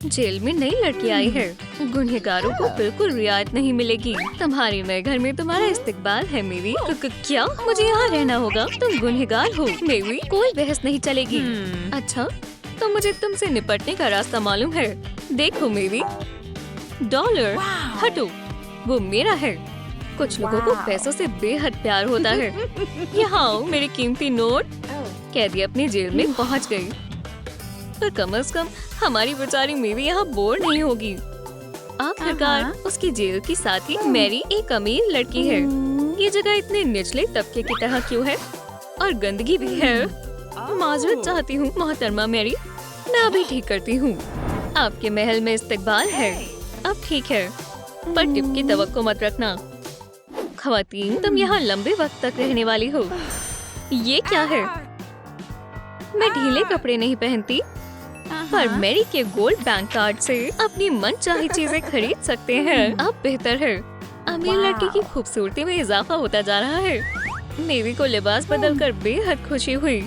Jail में नई लड़की आई है। गुनहगारों को बिल्कुल रियायत नहीं मिलेगी। तुम्हारे नए घर में तुम्हारा इस्तेकबाल है मेरी। क्या मुझे यहाँ रहना होगा? तुम गुनहगार हो मेरी, कोई बहस नहीं चलेगी। अच्छा, तो मुझे तुमसे निपटने का रास्ता मालूम है। देखो मेरी, $, हटो, वो मेरा है। कुछ लोगों को पैसों से बेहद प्यार होता है। यहाँ आओ, मेरे कीमती नोट। कैदी अपनी जेल में पहुँच गई, पर कम से कम हमारी बेचारी मेरी यहाँ बोर नहीं होगी। आखिरकार उसकी जेल की साथी मैरी एक अमीर लड़की है। ये जगह इतने निचले तबके की तरह क्यों है? और गंदगी भी है। माजरत चाहती हूँ मोहतरमा मैरी, मैं अभी ठीक करती हूँ। आपके महल में इस्तेकबाल है। अब ठीक है, पर टिप की तवक्को मत रखना। ख़वातीन, तुम यहाँ लंबे वक्त तक रहने वाली हो। ये क्या है? मैं ढीले कपड़े नहीं पहनती, पर मैरी के गोल्ड बैंक कार्ड से अपनी मनचाही चीजें खरीद सकते हैं। अब बेहतर है। अमीर लड़की की खूबसूरती में इजाफा होता जा रहा है। मेरी को लिबास बदलकर बेहद खुशी हुई।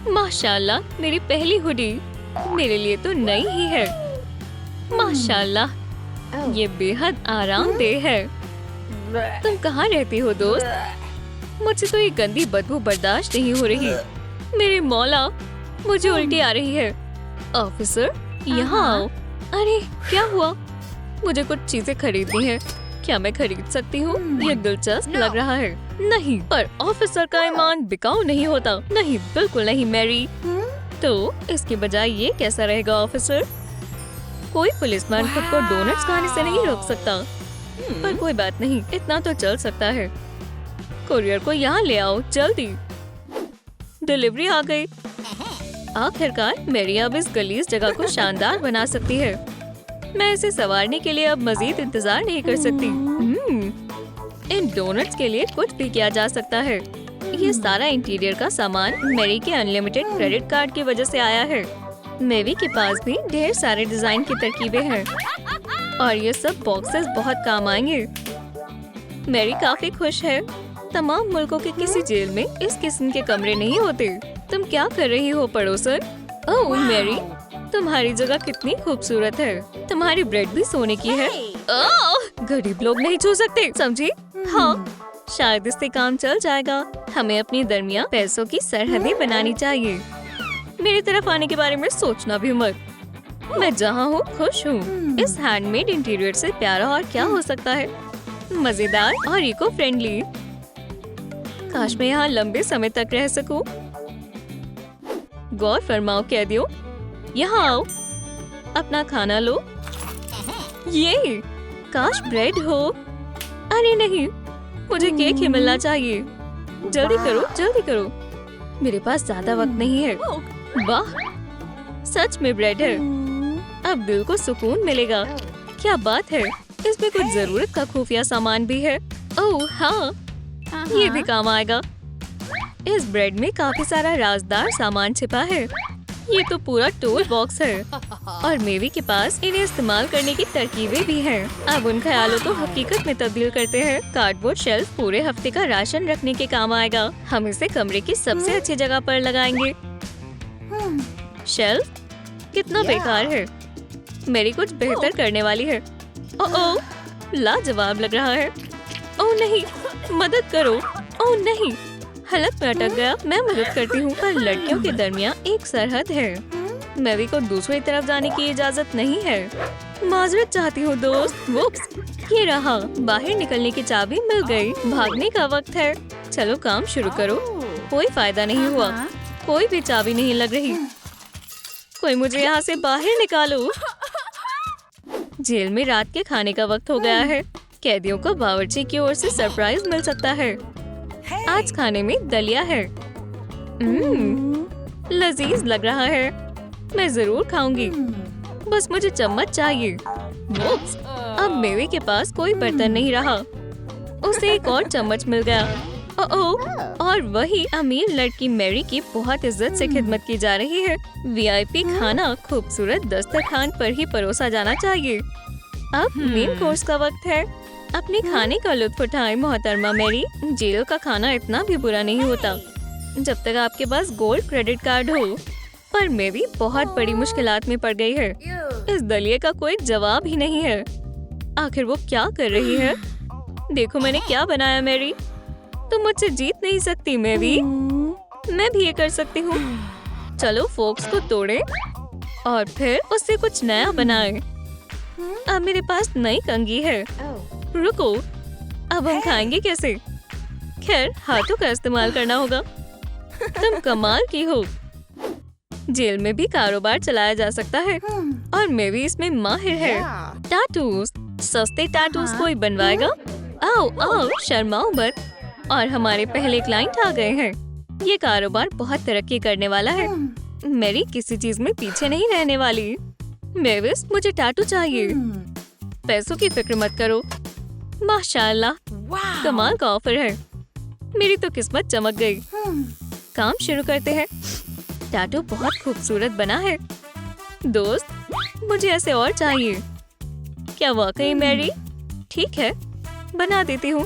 माशाल्लाह, मेरी पहली हुडी मेरे लिए तो नई ही है। माशाल्लाह, ये बेहद आरामदेह है। तुम कहाँ रहती हो दोस्त? मुझे तो ये गंदी बदबू बर्दाश्त नहीं हो रही। मेरे मौला, मुझे उल्टी आ रही है। ऑफिसर, यहाँ आओ। अरे क्या हुआ? मुझे कुछ चीजें खरीदनी है। क्या मैं खरीद सकती हूँ? ये दिलचस्प लग रहा है। नहीं, पर ऑफिसर का ईमान बिकाऊ नहीं होता। नहीं, बिल्कुल नहीं मैरी। तो इसके बजाय ये कैसा रहेगा ऑफिसर? कोई पुलिसमैन खुद को डोनट्स खाने से नहीं रोक सकता। पर कोई बात नहीं, इतना तो चल सकता है। कुरियर को यहाँ ले आओ जल्दी। डिलीवरी आ गई। आखिरकार मैरी अब इस गलीज जगह को शानदार बना सकती है। मैं इसे संवारने के लिए अब मजीद इंतजार नहीं कर सकती। इन डोनट्स के लिए कुछ भी किया जा सकता है। ये सारा इंटीरियर का सामान मैरी के अनलिमिटेड क्रेडिट कार्ड की वजह से आया है। मैरी के पास भी ढेर सारे डिजाइन की तरकीबें हैं और ये सब बॉक्सेस बहुत काम आएंगे। मैरी काफी खुश है। तमाम मुल्कों के किसी जेल में इस किस्म के कमरे नहीं होते। तुम क्या कर रही हो पड़ोसन? ओह मैरी, तुम्हारी जगह कितनी खूबसूरत है। तुम्हारी ब्रेड भी सोने की है। ओह, गरीब लोग नहीं छू सकते, समझी? हाँ, शायद इससे काम चल जाएगा। हमें अपनी दरमियान पैसों की सरहदें बनानी चाहिए। मेरी तरफ आने के बारे में सोचना भी मत। मैं जहाँ हूँ खुश हूँ। इस हैंडमेड इंटीरियर से प्यारा और क्या हो सकता है? मजेदार और इको फ्रेंडली। काश मैं यहाँ लंबे समय तक रह सकूं। गौर फरमाओ कैदियों, यहाँ आओ, अपना खाना लो। ये काश ब्रेड हो। अरे नहीं, मुझे केक ही मिलना चाहिए। जल्दी करो, जल्दी करो, मेरे पास ज्यादा वक्त नहीं है। वाह, सच में ब्रेड है। अब दिल को सुकून मिलेगा। क्या बात है, इसमें कुछ जरूरत का खुफिया सामान भी है। ओह हाँ, ये भी काम आएगा। इस ब्रेड में काफी सारा राजदार सामान छिपा है। ये तो पूरा टूल बॉक्स है और मेवी के पास इन्हें इस्तेमाल करने की तरकीबें भी हैं। अब उन ख्यालों को हकीकत में तब्दील करते हैं। कार्डबोर्ड शेल्फ पूरे हफ्ते का राशन रखने के काम आएगा। हम इसे कमरे की सबसे अच्छी जगह पर लगाएंगे। शेल्फ कितना बेकार है। मेरी कुछ बेहतर करने वाली है। ओह, लाजवाब लग रहा है। ओह नहीं, मदद करो। ओह नहीं, हलक में अटक गया। मैं मदद करती हूँ, पर लड़कियों के दरमियान एक सरहद है। मैवी को दूसरी तरफ जाने की इजाजत नहीं है। माजरत चाहती हूँ दोस्त। वुप्स, ये रहा, बाहर निकलने की चाबी मिल गई। भागने का वक्त है। चलो काम शुरू करो। कोई फायदा नहीं हुआ, कोई भी चाबी नहीं लग रही। कोई मुझे यहाँ से बाहर निकालो। जेल में रात के खाने का वक्त हो गया है। कैदियों को बावर्ची की ओर से सरप्राइज मिल सकता है। आज खाने में दलिया है। लजीज लग रहा है। मैं जरूर खाऊंगी, बस मुझे चम्मच चाहिए। अब मेवे के पास कोई बर्तन नहीं रहा। उसे एक और चम्मच मिल गया। ओह, और वही अमीर लड़की मैरी की बहुत इज्जत से खिदमत की जा रही है। वीआईपी खाना खूबसूरत दस्तरखान पर ही परोसा जाना चाहिए। अब मेन कोर्स का वक्त है। अपने खाने का लुत्फ उठाएं मोहतरमा मैरी। जेल का खाना इतना भी बुरा नहीं होता जब तक आपके पास गोल्ड क्रेडिट कार्ड हो। पर मैरी बहुत बड़ी मुश्किलात में पड़ गई है। इस दलिये का कोई जवाब ही नहीं है। आखिर वो क्या कर रही है? देखो मैंने क्या बनाया मैरी। तुम मुझसे जीत नहीं सकती मैरी। मैं भी ये कर सकती हूँ। चलो फोक्स को तोड़े और फिर उससे कुछ नया बनाए। अब मेरे पास नई कंघी है। रुको, अब हम खाएंगे कैसे? खैर हाथों का इस्तेमाल करना होगा। तुम कमाल की हो। जेल में भी कारोबार चलाया जा सकता है और मैं भी इसमें माहिर है। टैटूज, सस्ते टैटूज कोई बनवाएगा? आओ आओ, शर्माओ मत। और हमारे पहले क्लाइंट आ गए हैं। ये कारोबार बहुत तरक्की करने वाला है। मेरी किसी चीज में पीछे नहीं रहने वाली। मेविस, मुझे टैटू चाहिए। पैसों की फिक्र मत करो। माशाल्लाह, कमाल का ऑफर है। मेरी तो किस्मत चमक गई। काम शुरू करते हैं। टैटू बहुत खूबसूरत बना है। दोस्त, मुझे ऐसे और चाहिए। क्या वाकई मैरी? ठीक है, बना देती हूँ।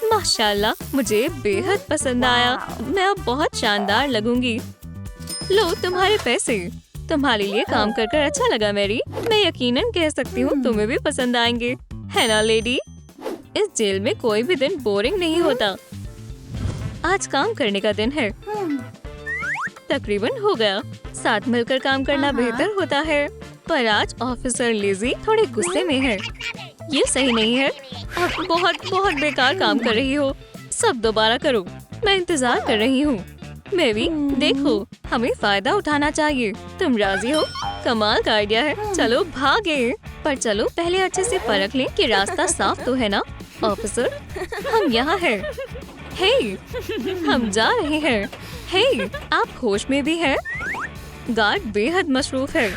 माशाल्लाह, मुझे बेहद पसंद आया। मैं अब बहुत शानदार लगूंगी। लो तुम्हारे पैसे। तुम्हारे लिए काम कर कर अच्छा लगा मैरी। मैं यकीनन कह सकती हूँ तुम्हें भी पसंद आएंगे, है ना लेडी? इस जेल में कोई भी दिन बोरिंग नहीं होता। आज काम करने का दिन है। तकरीबन हो गया। साथ मिलकर काम करना बेहतर होता है। पर आज ऑफिसर लिज़ी थोड़े गुस्से में है। ये सही नहीं है। आप बहुत बहुत बेकार काम कर रही हो। सब दोबारा करो। मैं इंतजार कर रही हूँ। मैं भी देखो, हमें फायदा उठाना चाहिए। तुम राजी हो? कमाल का आइडिया है। चलो भागे। पर चलो पहले अच्छे से परख लें कि रास्ता साफ तो है ना। ऑफिसर, हम यहाँ हैं। हे, हम जा रहे हैं। हे, आप होश में भी हैं? गार्ड बेहद मसरूफ है।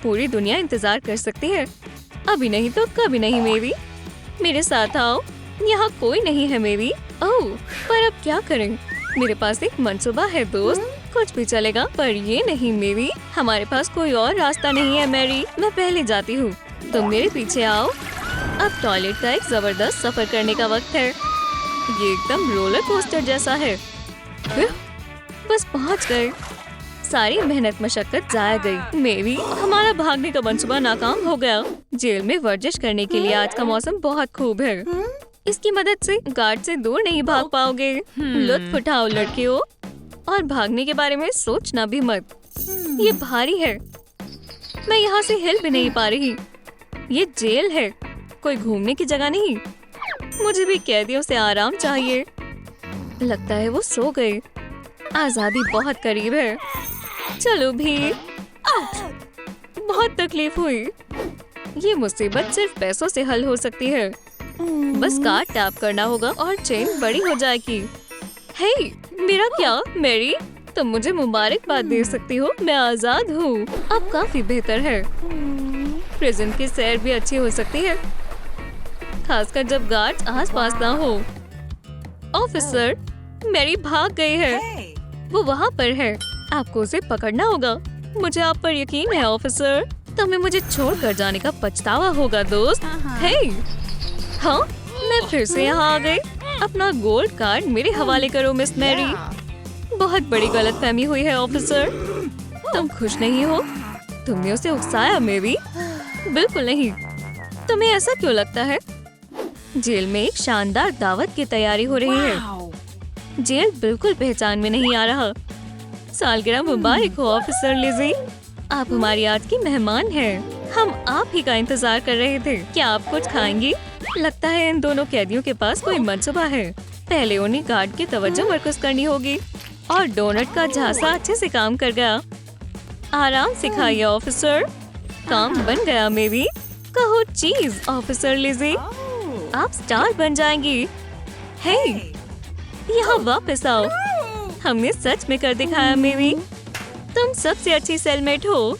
पूरी दुनिया इंतजार कर सकती है। अभी नहीं तो कभी नहीं मेरी। मेरे साथ आओ। यहाँ कोई नहीं है मेरी। ओह, पर अब क्या करें? मेरे पास एक मंसूबा है दोस्त। कुछ भी चलेगा, पर ये नहीं मेरी। हमारे पास कोई और रास्ता नहीं है मैरी। मैं पहले जाती हूँ, तुम मेरे पीछे आओ। अब टॉयलेट का एक जबरदस्त सफर करने का वक्त है। ये एकदम रोलर कोस्टर जैसा है। बस पहुँच गए। सारी मेहनत मशक्कत जाया गई। मेरी, हमारा भागने का मंसूबा नाकाम हो गया। जेल में वर्जिश करने के लिए आज का मौसम बहुत खूब है। इसकी मदद से गार्ड से दूर नहीं भाग पाओगे। लुत्फ उठाओ लड़कियों, और भागने के बारे में सोचना भी मत। ये भारी है। मैं यहाँ से हिल भी नहीं पा रही। ये जेल है, कोई घूमने की जगह नहीं। मुझे भी कैदियों से आराम चाहिए। लगता है वो सो गए। आजादी बहुत करीब है। चलो भी। बहुत तकलीफ हुई। ये मुसीबत सिर्फ पैसों से हल हो सकती है। बस कार्ड टैप करना होगा और चेन बड़ी हो जाएगी। हे, मेरा क्या मैरी? तुम मुझे मुबारकबाद दे सकती हो। मैं आजाद हूँ। अब काफी बेहतर है। प्रिजन की सैर भी अच्छी हो सकती है, खासकर जब गार्ड्स आसपास ना हो। ऑफिसर, मैरी भाग गई है। वो वहाँ पर है। आपको उसे पकड़ना होगा। मुझे आप पर यकीन है ऑफिसर। तुम्हें मुझे छोड़कर जाने का पछतावा होगा दोस्त। हे, हाँ, मैं फिर से यहाँ आ गई। अपना गोल्ड कार्ड मेरे हवाले करो मिस मैरी। बहुत बड़ी गलतफहमी हुई है ऑफिसर। तुम खुश नहीं हो? तुमने उसे उकसाया मेरी? बिल्कुल नहीं। तुम्हें ऐसा क्यों लगता है? जेल में एक शानदार दावत की तैयारी हो रही है। जेल बिल्कुल पहचान में नहीं आ रहा। सालगिरह मुबारक हो ऑफिसर लिज़ी। आप हमारी आज की मेहमान हैं। हम आप ही का इंतजार कर रहे थे। क्या आप कुछ खाएंगी? लगता है इन दोनों कैदियों के पास कोई मंसूबा है। पहले उन्हें गार्ड की तवज्जो मरकूज करनी होगी। और डोनट का झांसा अच्छे से काम कर गया। आराम से खाइए ऑफिसर। काम बन गया मेरी। कहो चीज ऑफिसर लिज़ी। आप स्टार बन जाएंगी। हे, यहाँ वापस आओ। हमने सच में कर दिखाया मेरी। तुम सबसे अच्छी सेलमेट हो।